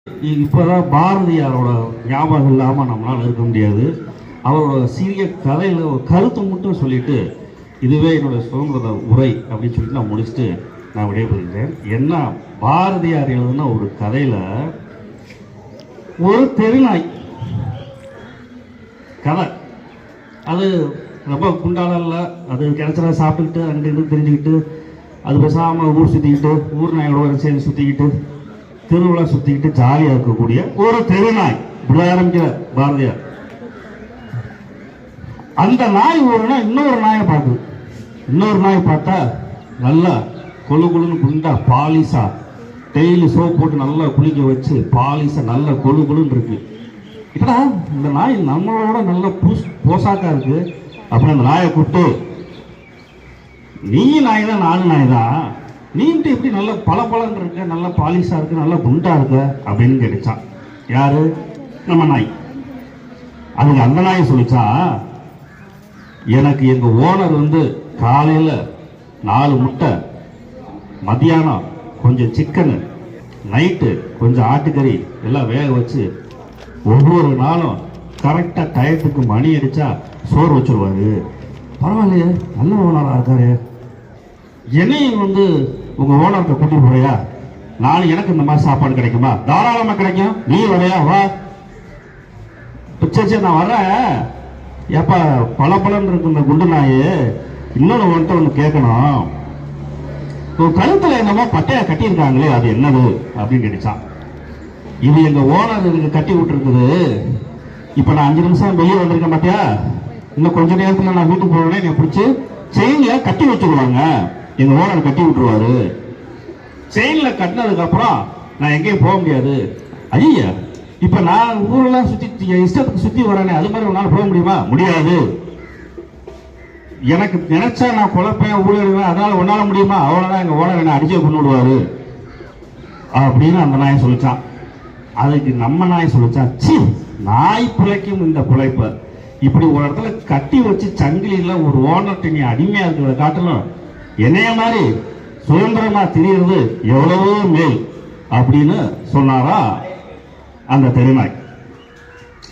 இப்போதான் பாரதியாரோட ஞாபகம் இல்லாமல் நம்மளால் இருக்க முடியாது. அவரோட சிறிய கதையில் ஒரு கருத்தை மட்டும் சொல்லிட்டு இதுவே என்னோட சுதந்திர உரை அப்படின்னு சொல்லிட்டு நான் முடிச்சுட்டு நான் விடைபெறுகிறேன். என்ன பாரதியார் எழுதுன ஒரு கதையில் ஒரு தெருநாய் கதை, அது ரொம்ப குண்டாலம் இல்லை, அது கிடச்சத சாப்பிட்டுக்கிட்டு அங்கிட்டு இருந்து தெரிஞ்சுக்கிட்டு அது பேசாமல் ஊர் சுற்றிக்கிட்டு ஊர் நாயோட சேர்ந்து சுற்றிக்கிட்டு திருவிழா சுற்றிக்கிட்டு ஜாலியாக இருக்கக்கூடிய ஒரு தெருநாய். இப்படி ஆரம்பிக்கிற பாரதியார். அந்த நாய் ஓடுனா இன்னொரு நாயை பார்க்குது. இன்னொரு நாயை பார்த்தா நல்லா கொழு கொழுன்னு குண்டா பாலிசா டெய்லி சோப் போட்டு நல்லா குளிக்க வச்சு பாலிசா நல்லா கொழு கொழுன்னு இருக்கு. இப்படா இந்த நாய் நம்மளோட நல்ல போசாக்கா இருக்கு அப்படின்னு அந்த நாயை கூப்பிட்டு, நீ நாய் தான் நானும் நாய் தான், நீன்ட்டு எப்படி நல்ல பல இருக்க, நல்ல பாலிஷா இருக்கு, நல்ல குண்டா இருக்க அப்படின்னு கேட்டுச்சான். யாரு? நம்ம நாய். அதுக்கு அந்த நாய் சொல்லிச்சா, எனக்கு எங்க ஓனர் காலையில 4 முட்டை, மதியானம் கொஞ்சம் சிக்கனு, நைட்டு கொஞ்சம் ஆட்டுக்கறி எல்லாம் வேக வச்சு ஒவ்வொரு நாளும் கரெக்டா டயத்துக்கு மணி அடிச்சா சோறு வச்சிருவாரு. பரவாயில்லையே, நல்ல ஓனரா இருக்காரு. என்னையும் உங்க ஓனர்கிட்ட கூட்டிட்டு போறியா? நானும் எனக்கு இந்த மாதிரி சாப்பாடு கிடைக்குமா? தாராளமா கிடைக்கும், நீ வரையா? வா. சரி நான் வர்றேன். ஏப்பா பலன்னு இருக்கு இந்த குண்டு நாய், இன்னொன்னு வந்துட்டு ஒன்று கேட்கணும். கழுத்துல என்னமோ பட்டையா கட்டியிருக்காங்களே, அது என்னது அப்படின்னு கேட்டுச்சான். இது எங்க ஓனர் எனக்கு கட்டி விட்டுருக்குது. இப்ப நான் 5 நிமிஷம் வெளியே வந்திருக்கேன் பாத்தியா, இன்னும் கொஞ்ச நேரத்துல நான் வீட்டுக்கு போவேன், என்னை பிடிச்சி செயின்ல கட்டி வச்சுருவாங்க, எங்க ஓனர் கட்டி விட்டுருவாரு. செயின்ல கட்டினதுக்கு அப்புறம் நான் எங்கேயும் போக முடியாது. ஐயா, இப்ப நான் ஊரெல்லாம் சுத்தி இஷ்டத்துக்கு சுத்தி வரேனே, அது மாதிரி உன்னால போக முடியுமா? முடியாது. எனக்கு நினைச்சா நான் குழப்பேன் ஊழிடுவேன், அதனால உன்னால முடியுமா? அவ்வளவுதான், எங்க ஓனர் என்ன அடிச்சே கொண்டு விடுவாரு அப்படின்னு அந்த நாயை சொல்லிச்சான். அதுக்கு நம்ம நாய் சொல்லிச்சான், சி, நாய் பிழைக்கும் இந்த பிழைப்ப இப்படி ஒரு இடத்துல கட்டி வச்சு சங்கிலியில ஒரு ஓனர்கிட்ட நீ அடிமையா இருக்கிறத காட்டணும், என்னைய மாதிரி சுதந்திரமா திரியிறது எவ்வளவோ மேல் அப்படின்னு சொன்னாரா அந்த தெருநாய்.